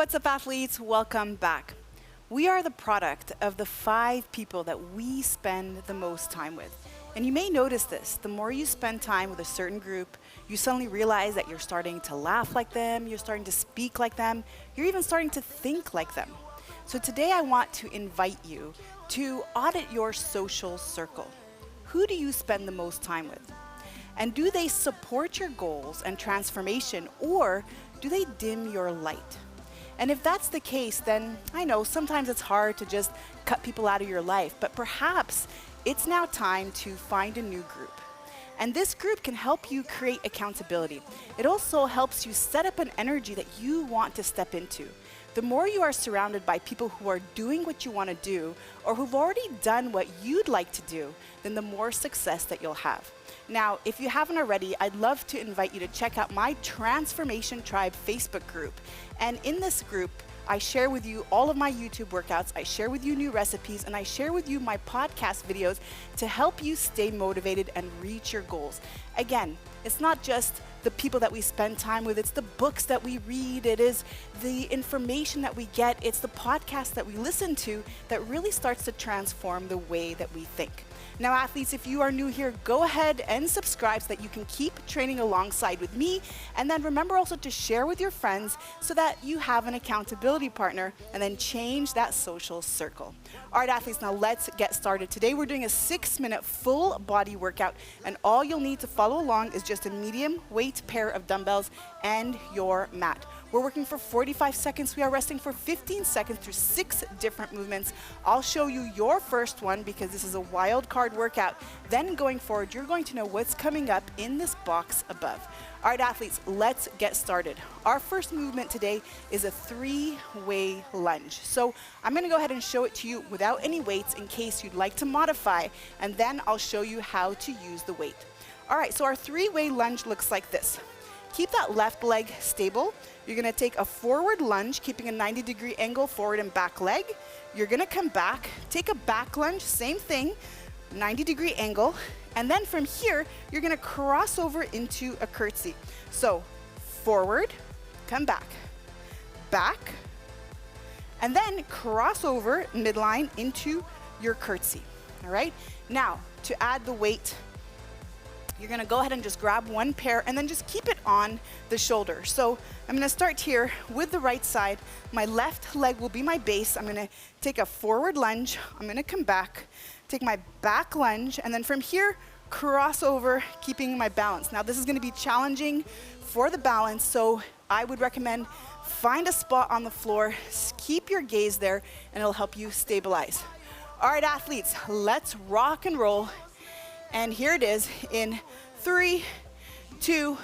What's up, athletes? Welcome back. We are the product of the 5 people that we spend the most time with. And you may notice this, the more you spend time with a certain group, you suddenly realize that you're starting to laugh like them, you're starting to speak like them, you're even starting to think like them. So today I want to invite you to audit your social circle. Who do you spend the most time with? And do they support your goals and transformation, or do they dim your light? And if that's the case, then I know sometimes it's hard to just cut people out of your life, but perhaps it's now time to find a new group. And this group can help you create accountability. It also helps you set up an energy that you want to step into. The more you are surrounded by people who are doing what you want to do, or who've already done what you'd like to do, then the more success that you'll have. Now, if you haven't already, I'd love to invite you to check out my Transformation Tribe Facebook group. And in this group, I share with you all of my YouTube workouts, I share with you new recipes, and I share with you my podcast videos to help you stay motivated and reach your goals. Again, it's not just the people that we spend time with, it's the books that we read, it is the information that we get, it's the podcasts that we listen to that really starts to transform the way that we think. Now, athletes, if you are new here, go ahead and subscribe so that you can keep training alongside with me. And then remember also to share with your friends so that you have an accountability partner, and then change that social circle. All right, athletes, now let's get started. Today we're doing a 6-minute full body workout, and all you'll need to follow along is just a medium weight pair of dumbbells and your mat. We're working for 45 seconds. We are resting for 15 seconds through 6 different movements. I'll show you your first one because this is a wild card workout. Then going forward, you're going to know what's coming up in this box above. All right, athletes, let's get started. Our first movement today is a 3-way lunge. So I'm gonna go ahead and show it to you without any weights in case you'd like to modify, and then I'll show you how to use the weight. All right, so our 3-way lunge looks like this. Keep that left leg stable. You're gonna take a forward lunge, keeping a 90-degree angle forward and back leg. You're gonna come back, take a back lunge, same thing, 90-degree angle. And then from here, you're gonna cross over into a curtsy. So forward, come back, back, and then cross over midline into your curtsy, all right? Now, to add the weight, you're gonna go ahead and just grab one pair and then just keep it on the shoulder. So I'm gonna start here with the right side. My left leg will be my base. I'm gonna take a forward lunge. I'm gonna come back, take my back lunge, and then from here, cross over, keeping my balance. Now this is gonna be challenging for the balance, so I would recommend find a spot on the floor, keep your gaze there, and it'll help you stabilize. All right, athletes, let's rock and roll. And here it is in 3, 2,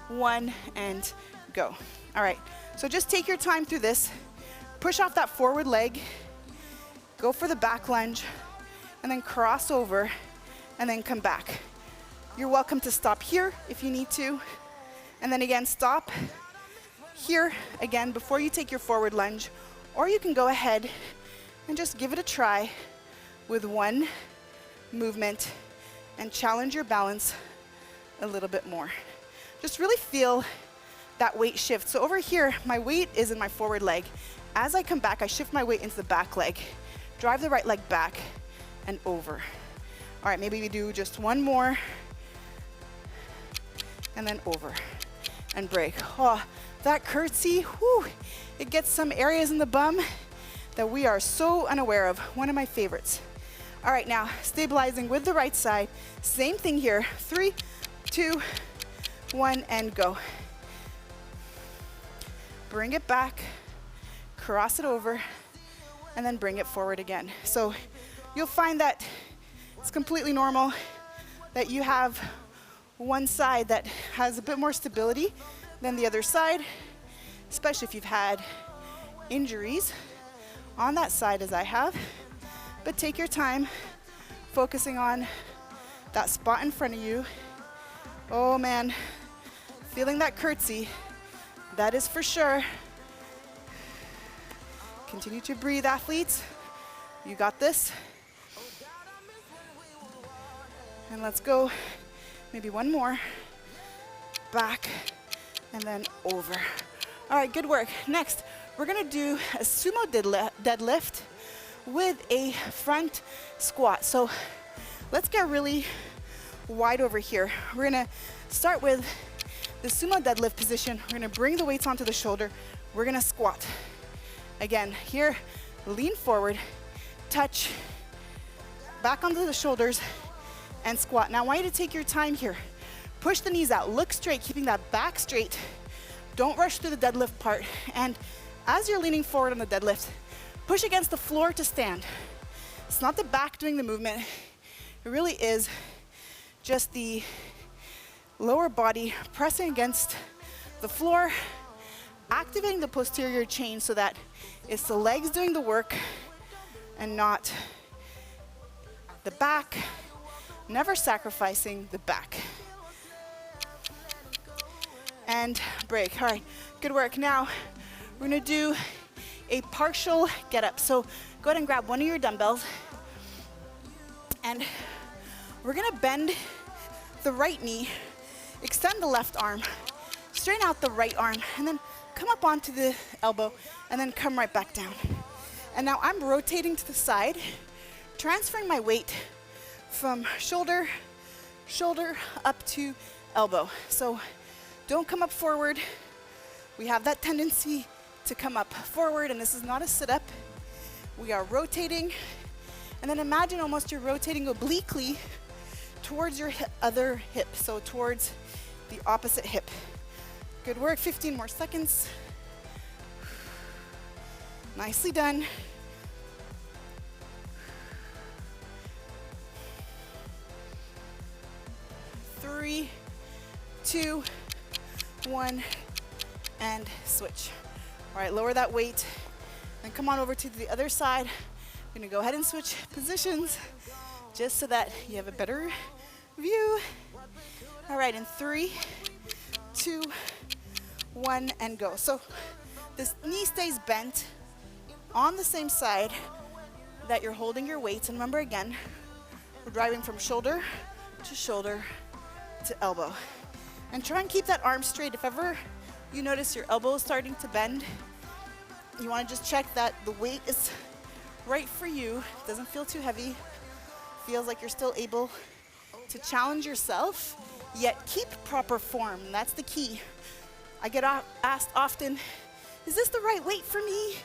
1, and go. All right, so just take your time through this. Push off that forward leg, go for the back lunge, and then cross over, and then come back. You're welcome to stop here if you need to, and then again, stop here again before you take your forward lunge, or you can go ahead and just give it a try with one movement and challenge your balance a little bit more. Just really feel that weight shift. So over here, my weight is in my forward leg. As I come back, I shift my weight into the back leg, drive the right leg back and over. All right, maybe we do just one more, and then over and break. Oh, that curtsy, whew, it gets some areas in the bum that we are so unaware of. One of my favorites. All right, now stabilizing with the right side. Same thing here. 3, 2, 1, and go. Bring it back, cross it over, and then bring it forward again. So you'll find that it's completely normal that you have one side that has a bit more stability than the other side, especially if you've had injuries on that side as I have. But take your time, focusing on that spot in front of you. Oh man, feeling that curtsy, that is for sure. Continue to breathe, athletes. You got this. And let's go, maybe one more. Back, and then over. All right, good work. Next, we're gonna do a sumo deadlift with a front squat. So let's get really wide over here. We're gonna start with the sumo deadlift position. We're gonna bring the weights onto the shoulder. We're gonna squat. Again, here, lean forward, touch, back onto the shoulders, and squat. Now I want you to take your time here. Push the knees out, look straight, keeping that back straight. Don't rush through the deadlift part. And as you're leaning forward on the deadlift, push against the floor to stand. It's not the back doing the movement. It really is just the lower body pressing against the floor, activating the posterior chain so that it's the legs doing the work and not the back, never sacrificing the back. And break. All right, good work. Now, we're gonna do a partial get up. So go ahead and grab one of your dumbbells, and we're gonna bend the right knee, extend the left arm, straighten out the right arm, and then come up onto the elbow, and then come right back down. And now I'm rotating to the side, transferring my weight from shoulder up to elbow. So don't come up forward. We have that tendency to come up forward, and this is not a sit-up. We are rotating, and then imagine almost you're rotating obliquely towards your other hip, so towards the opposite hip. Good work, 15 more seconds. Nicely done. Three, 2, 1, and switch. All right, lower that weight, and come on over to the other side. I'm gonna go ahead and switch positions just so that you have a better view. All right, in 3, 2, 1, and go. So this knee stays bent on the same side that you're holding your weights. And remember, again, we're driving from shoulder to elbow. And try and keep that arm straight. If ever you notice your elbow is starting to bend, you want to just check that the weight is right for you. Doesn't feel too heavy. Feels like you're still able to challenge yourself, yet keep proper form. And that's the key. I get asked often, is this the right weight for me?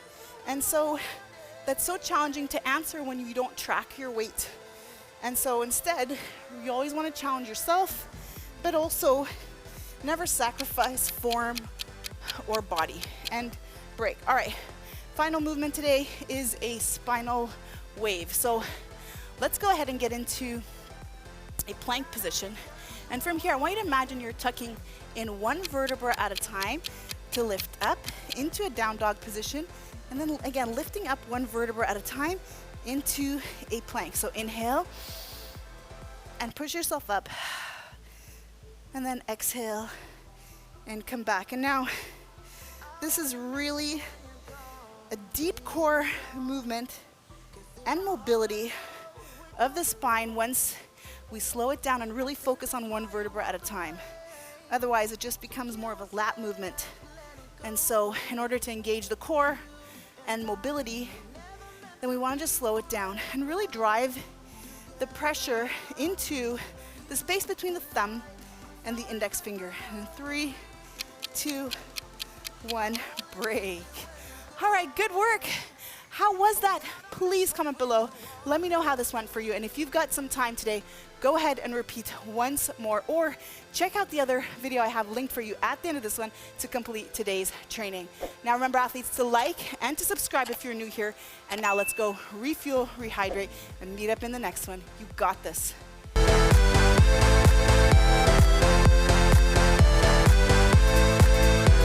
And so that's so challenging to answer when you don't track your weight. And so instead, you always want to challenge yourself, but also never sacrifice form or body. And break. All right, final movement today is a spinal wave. So let's go ahead and get into a plank position. And from here, I want you to imagine you're tucking in one vertebra at a time to lift up into a down dog position. And then again, lifting up one vertebra at a time into a plank. So inhale and push yourself up. And then exhale and come back. And now, this is really a deep core movement and mobility of the spine once we slow it down and really focus on one vertebra at a time. Otherwise, it just becomes more of a lat movement. And so, in order to engage the core and mobility, then we want to just slow it down and really drive the pressure into the space between the thumb and the index finger. And 3, 2, 1, break. All right, good work. How was that? Please comment below. Let me know how this went for you. And if you've got some time today, go ahead and repeat once more, or check out the other video I have linked for you at the end of this one to complete today's training. Now remember, athletes, to like and to subscribe if you're new here. And now let's go refuel, rehydrate, and meet up in the next one. You got this.